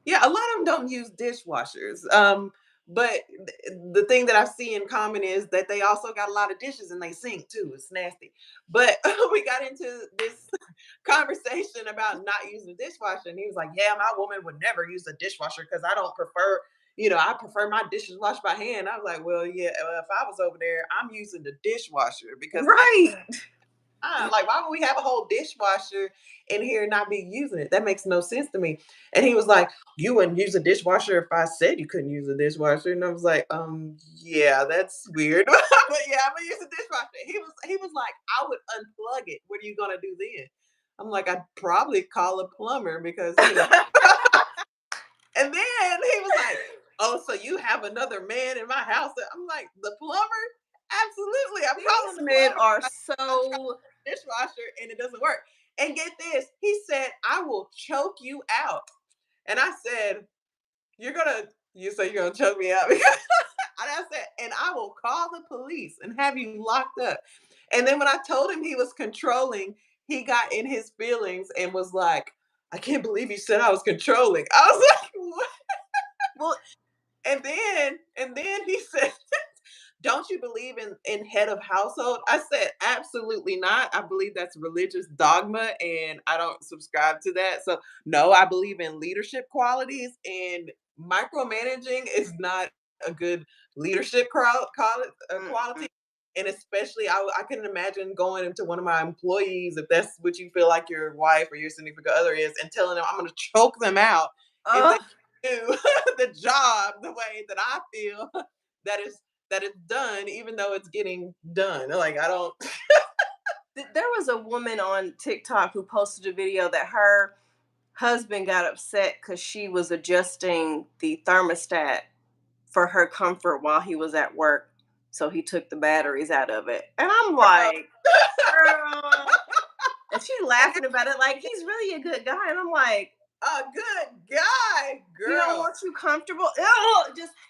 Yeah, a lot of them don't use dishwashers. But the thing that I see in common is that they also got a lot of dishes in they sink too. It's nasty. But we got into this conversation about not using a dishwasher, and he was like, "Yeah, my woman would never use a dishwasher because I don't prefer, I prefer my dishes washed by hand." I was like, "Well, yeah, if I was over there, I'm using the dishwasher because Right. like, why would we have a whole dishwasher in here and not be using it? That makes no sense to me." And he was like, "You wouldn't use a dishwasher if I said you couldn't use a dishwasher." And I was like, yeah, that's weird. But yeah, I'm gonna use a dishwasher. He was like, "I would unplug it. What are you gonna do then?" I'm like, "I'd probably call a plumber because, and then he was like, "Oh, so you have another man in my house?" I'm like, "The plumber? Absolutely. I'm calling These the men plumber. are I tried so. the dishwasher and it doesn't work." And get this, he said, "I will choke you out." And I said, you say you're gonna choke me out?" And I said, "And I will call the police and have you locked up." And then when I told him he was controlling, he got in his feelings and was like, "I can't believe you said I was controlling." I was like, "What?" Well, And then he said, "Don't you believe in head of household?" I said, "Absolutely not. I believe that's religious dogma and I don't subscribe to that." So, no, I believe in leadership qualities, and micromanaging is not a good leadership mm-mm. quality. And especially, I couldn't imagine going into one of my employees, if that's what you feel like your wife or your significant other is, and telling them I'm going to choke them out if they uh, do the job the way that I feel that is that it's done, even though it's getting done. Like, I don't. there was a woman on TikTok who posted a video that her husband got upset because she was adjusting the thermostat for her comfort while he was at work. So he took the batteries out of it. And I'm like, girl. And she's laughing about it like he's really a good guy. And I'm like, A good guy, he don't girl. want you comfortable. Ew,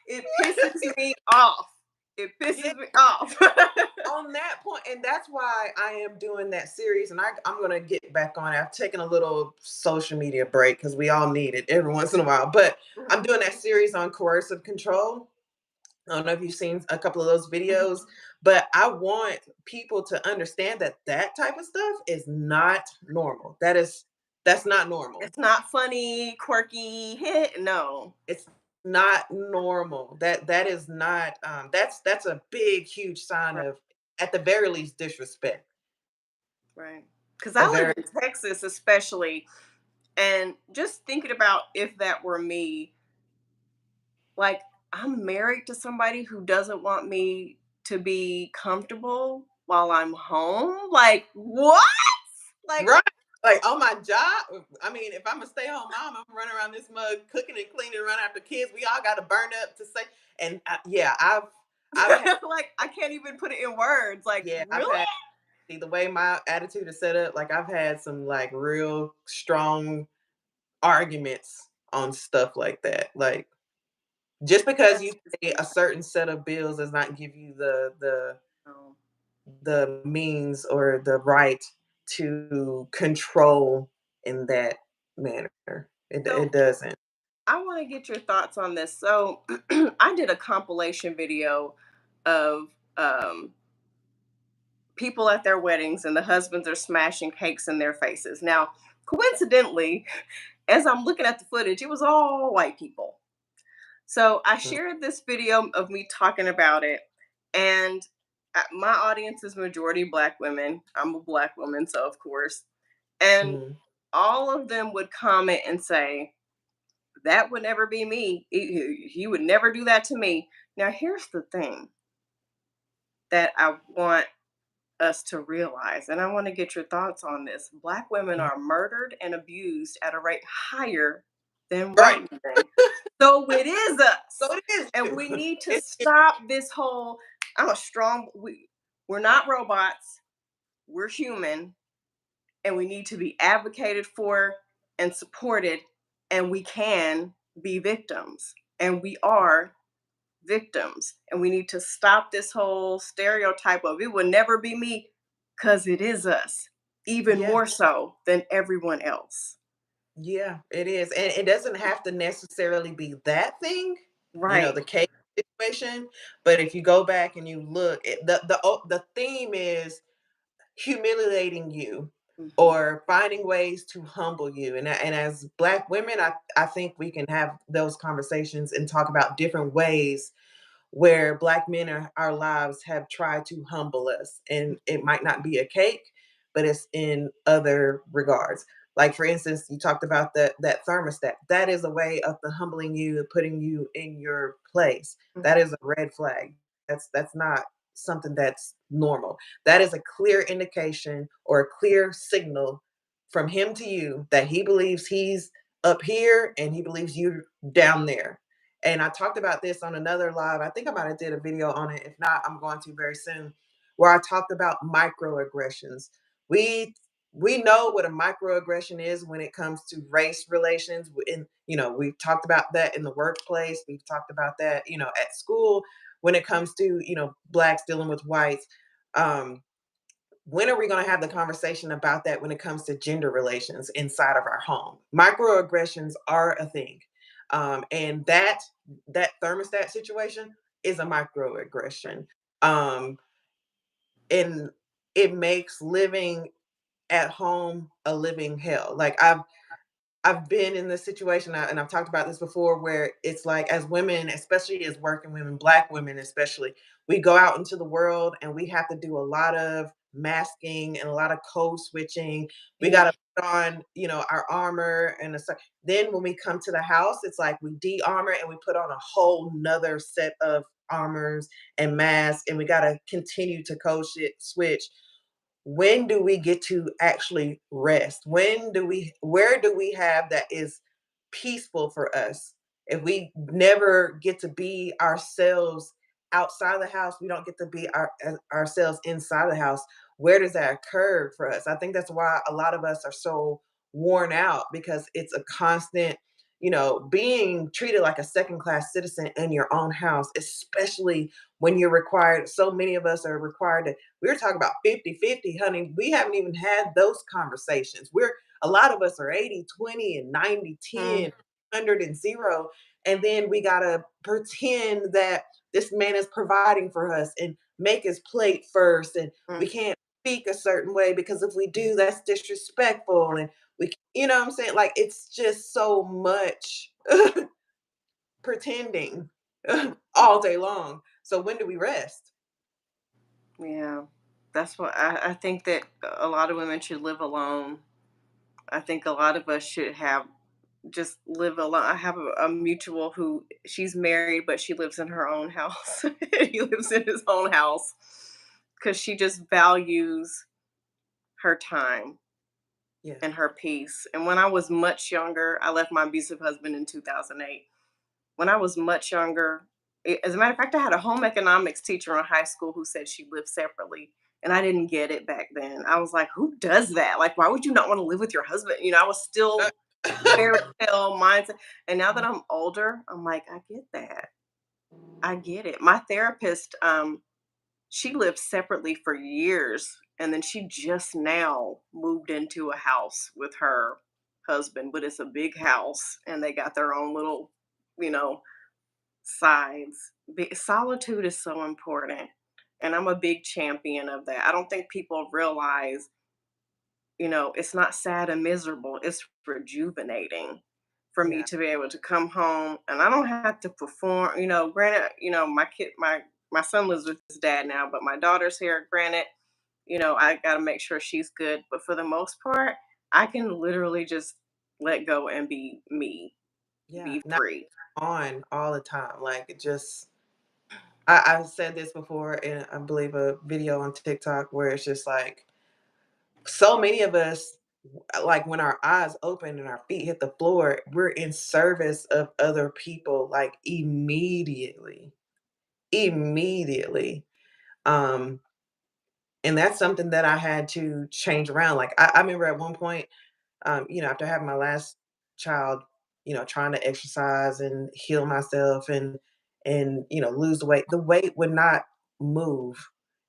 it pisses me off. It Yeah, pisses me off. on that point, and that's why I am doing that series, and I'm gonna get back on it. I've taken a little social media break because we all need it every once in a while. But I'm doing that series on coercive control. I don't know if you've seen a couple of those videos, but I want people to understand that that type of stuff is not normal. That's not normal. It's not funny, quirky. No. It's not normal. That is not. That's a big, huge sign Right. of, at the very least, disrespect. Right. Because I A live very in Texas, especially, and just thinking about if that were me, like I'm married to somebody who doesn't want me to be comfortable while I'm home. Like what? Like right. Like, on my job. I mean, if I'm a stay-at-home mom, I'm running around this mug, cooking and cleaning, running after kids. We all got to burn up to say. And yeah, I've had like I can't even put it in words. Like yeah, I've really? had see the way my attitude is set up. Like, I've had some like real strong arguments on stuff like that. Like, just because you That's pay a certain set of bills does not give you no. the means or the right to control in that manner. It So doesn't. I want to get your thoughts on this. So I did a compilation video of people at their weddings and the husbands are smashing cakes in their faces. Now, coincidentally, as I'm looking at the footage, it was all white people. So I Mm. shared this video of me talking about it, and my audience is majority black women. I'm a black woman, so of course. And Mm. all of them would comment and say, that would never be me. He would never do that to me. Now, here's the thing that I want us to realize, and I want to get your thoughts on this. Black women Mm. are murdered and abused at a rate higher than Right. white women. So it is So us. it is And true. we need to It is. stop this whole I'm a strong we're not robots. We're human and we need to be advocated for and supported, and we can be victims. And we are victims. And we need to stop this whole stereotype of it will never be me, because it is us, even Yeah. more so than everyone else. Yeah, it is. And it doesn't have to necessarily be that thing, Right. the case situation. But if you go back and you look, the theme is humiliating you Hmm. or finding ways to humble you. And as Black women, I think we can have those conversations and talk about different ways where Black men in our lives have tried to humble us. And it might not be a cake, but it's in other regards. Like for instance, you talked about that thermostat. That is a way of the humbling you, putting you in your place. That is a red flag. That's not something that's normal. That is a clear indication or a clear signal from him to you that he believes he's up here and he believes you down there. And I talked about this on another live. I think I might have did a video on it. If not, I'm going to very soon, where I talked about microaggressions. We we know what a microaggression is when it comes to race relations. We've talked about that in the workplace. We've talked about that, at school when it comes to, blacks dealing with whites. Um, when are we going to have the conversation about that when it comes to gender relations inside of our home? Microaggressions are a thing, and that thermostat situation is a microaggression, um, and it makes living at home a living hell. Like I've been in this situation, and I've talked about this before, where it's like as women, especially as working women, Black women especially, we go out into the world and we have to do a lot of masking and a lot of code switching. We got Yeah. to put on, our armor then when we come to the house, it's like we de-armor and we put on a whole nother set of armors and masks, and we got to continue to code switch. When do we get to actually rest? Where do we have that is peaceful for us? If we never get to be ourselves outside the house, we don't get to be ourselves inside the house. Where does that occur for us? I think that's why a lot of us are so worn out, because it's a constant, being treated like a second class citizen in your own house, especially when you're required. So many of us are required to, we're talking about 50-50, honey. We haven't even had those conversations. A lot of us are 80-20 and 90-10, Mm, 100 and 0. And then we got to pretend that this man is providing for us and make his plate first. And we mm. can't speak a certain way because if we do, that's disrespectful. And you know what I'm saying? Like it's just so much pretending all day long. So when do we rest? Yeah. That's what I think that a lot of women should live alone. I think a lot of us should have just live alone. I have a mutual who she's married, but she lives in her own house. He lives in his own house because she just values her time Yeah. and her peace. And when I was much younger, I left my abusive husband in 2008. When I was much younger, as a matter of fact, I had a home economics teacher in high school who said she lived separately. And I didn't get it back then. I was like, who does that? Like, why would you not want to live with your husband? I was still fairy tale mindset. And now that I'm older, I'm like, I get that. I get it. My therapist, she lived separately for years, and then she just now moved into a house with her husband, but it's a big house, and they got their own little, you know, sides. Solitude is so important, and I'm a big champion of that. I don't think people realize, it's not sad and miserable. It's rejuvenating for me Yeah. to be able to come home and I don't have to perform. Granted, my son lives with his dad now, but my daughter's here. Granted, I got to make sure she's good. But for the most part, I can literally just let go and be me, Yeah, be not free. on all the time. Like it just I've said this before in I believe a video on TikTok where it's just like so many of us like when our eyes open and our feet hit the floor, we're in service of other people like immediately. Immediately. Um and that's something that I had to change around. Like I remember at one point, after having my last child, trying to exercise and heal myself and lose the weight. The weight would not move.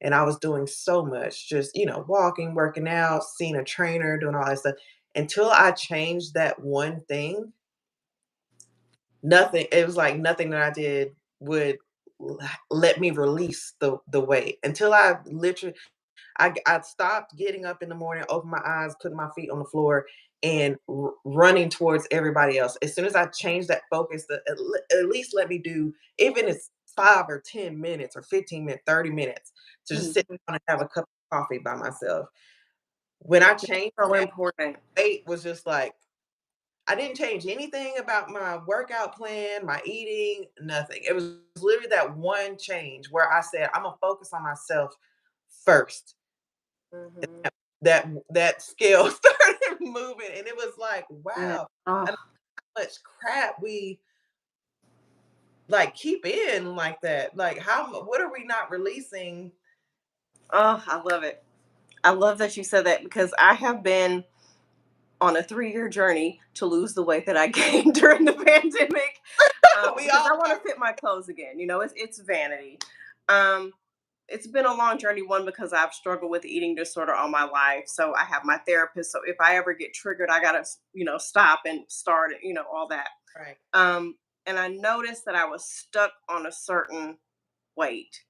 And I was doing so much, just, walking, working out, seeing a trainer, doing all that stuff. Until I changed that one thing, nothing, it was like nothing that I did would let me release the weight until I literally I stopped getting up in the morning, open my eyes, putting my feet on the floor, and running towards everybody else. As soon as I changed that focus, at least let me do, even if it's 5 or 10 minutes or 15 minutes, 30 minutes, to just sit Mhm. down and have a cup of coffee by myself. When I changed So that, important. weight was just like, I didn't change anything about my workout plan, my eating, nothing. It was literally that one change where I said, I'm going to focus on myself first. Mhm. That scale started moving, and it was like, Yeah. wow, I Oh, mean, how much crap we like keep in like that. Like, what are we not releasing? oh, I love it. I love that you said that because I have been on a 3-year journey to lose the weight that I gained during the pandemic, We because all I want are. to fit my clothes again. It's vanity. Um, it's been a long journey. One, because I've struggled with eating disorder all my life, so I have my therapist. So if I ever get triggered, I gotta stop and start. All that. Right. Um, and I noticed that I was stuck on a certain weight.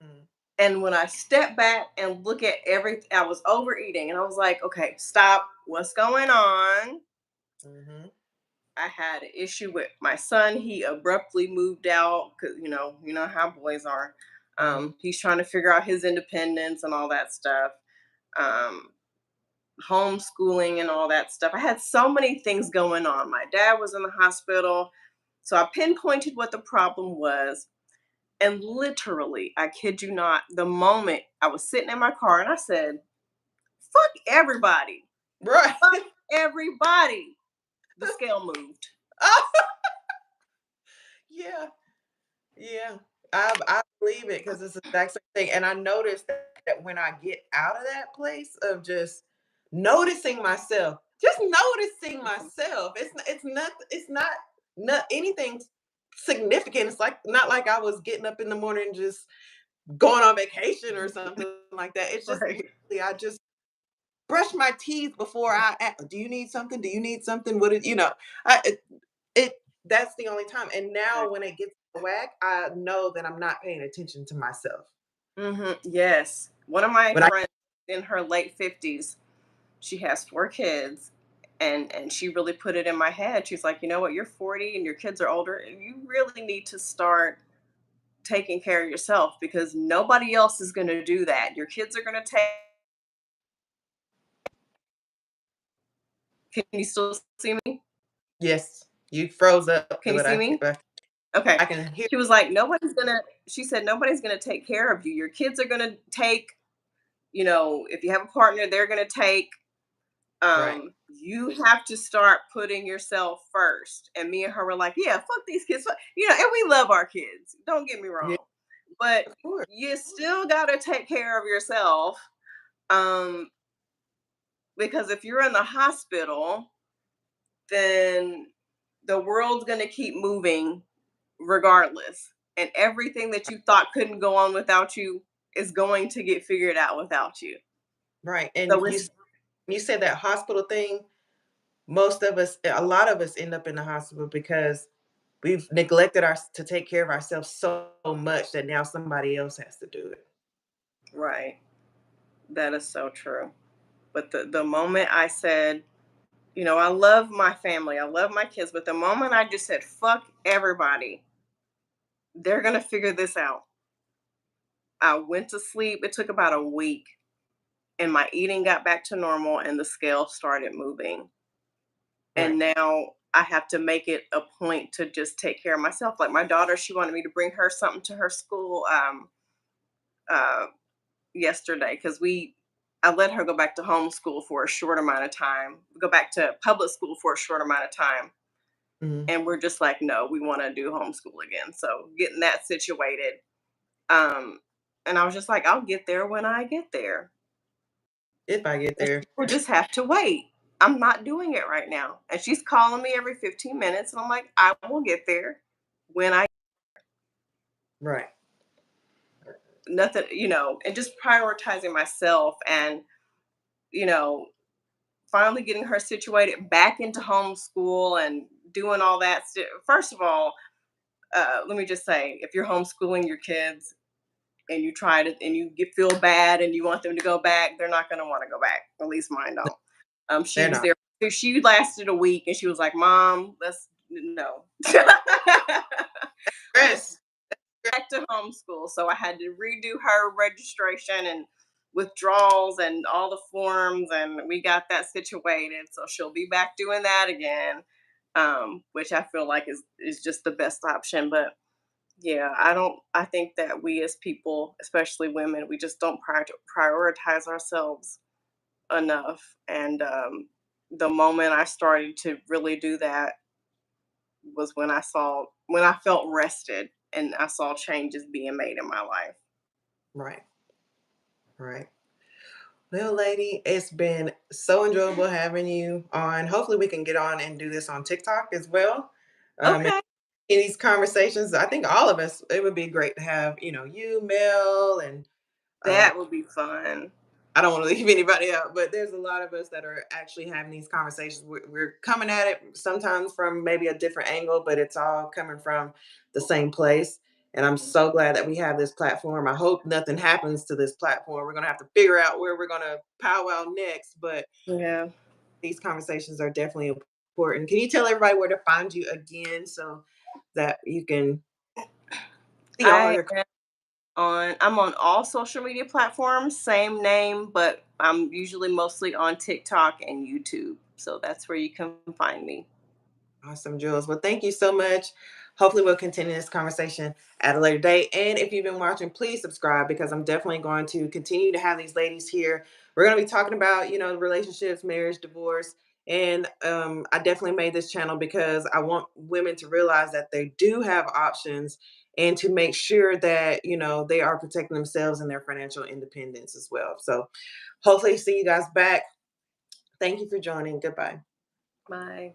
Mm, And when I step back and look at everything, I was overeating, and I was like, okay, stop. What's going on? mhm, I had an issue with my son. He abruptly moved out because you know how boys are. mhm. He's trying to figure out his independence and all that stuff. Um, Homeschooling and all that stuff. I had so many things going on. My dad was in the hospital, so I pinpointed what the problem was. And literally, I kid you not, the moment I was sitting in my car and I said, "Fuck everybody, Right. fuck everybody," the scale moved. Yeah. Yeah, I believe it because it's the exact same thing, and I noticed that when I get out of that place of just noticing myself, just noticing Mhm. myself, it's not anything significant. It's like not like I was getting up in the morning just going on vacation or something like that. It's just Right. literally I just brush my teeth before I ask, do you need something? Do you need something? What did you know? I it that's the only time. And now when it gets out of whack, I know that I'm not paying attention to myself. Yes. One of my When I friends in her late 50s, she has 4 kids, and she really put it in my head. She's like, you know what, you're 40 and your kids are older, and you really need to start taking care of yourself because nobody else is going to do that. Your kids are going to take. Can you still see me? yes, you froze up, Can you see me? but Okay. I can hear She was like, she said, nobody's going to take care of you. Your kids are going to take, if you have a partner, they're going to take. right. You have to start putting yourself first. And me and her were like, yeah, fuck these kids. And we love our kids. Don't get me Yeah, wrong. But of course. you still got to take care of yourself. Um, because if you're in the hospital, then the world's going to keep moving regardless. And everything that you thought couldn't go on without you is going to get figured out without you. Right. And So it's you said that hospital thing, most of us, a lot of us end up in the hospital because we've neglected our to take care of ourselves so much that now somebody else has to do it. right. That is so true. But the moment I said, I love my family, I love my kids, but the moment I just said, fuck everybody, they're going to figure this out. I went to sleep. It took about a week. and my eating got back to normal and the scale started moving. And Right. now I have to make it a point to just take care of myself. Like my daughter, she wanted me to bring her something to her school uh, yesterday because I let her go back to homeschool for a short amount of time, go back to public school for a short amount of time. Mhm. And we're just like, no, we want to do homeschool again. So getting that situated. Um, and I was just like, I'll get there when I get there. If I get And there. she will just have to wait. I'm not doing it right now. And she's calling me every 15 minutes. And I'm like, I will get there when I, Right. nothing, and just prioritizing myself and, you know, finally getting her situated back into homeschool and doing all that. First of all, let me just say, if you're homeschooling your kids and you try to, and you feel bad and you want them to go back, they're not going to want to go back. At least mine don't. She They're was not. there. She lasted a week, and she was like, "Mom, let's no." We're Chris. back to homeschool, so I had to redo her registration and withdrawals and all the forms, and we got that situated. So she'll be back doing that again, which I feel like is just the best option. But yeah, I don't. I think that we as people, especially women, we just don't prioritize ourselves enough. And the moment I started to really do that was when I felt rested and I saw changes being made in my life. Right. Right. Well, lady, it's been so enjoyable having you on. Hopefully, we can get on and do this on TikTok as well. In Okay, these conversations, I think all of us, it would be great to have, you, Mel, and uh, that would be fun. I don't want to leave anybody out, but there's a lot of us that are actually having these conversations. We're coming at it sometimes from maybe a different angle, but it's all coming from the same place. And I'm so glad that we have this platform. I hope nothing happens to this platform. We're going to have to figure out where we're going to powwow next, but Yeah, these conversations are definitely important. Can you tell everybody where to find you again so that you can see all I your. am I'm on all social media platforms, same name, but I'm usually mostly on TikTok and YouTube. So that's where you can find me. Awesome, Jules. Well, thank you so much. Hopefully, we'll continue this conversation at a later date. And if you've been watching, please subscribe because I'm definitely going to continue to have these ladies here. We're going to be talking about, relationships, marriage, divorce. And I definitely made this channel because I want women to realize that they do have options and to make sure that, they are protecting themselves and their financial independence as well. So hopefully, see you guys back. Thank you for joining. Goodbye. Bye.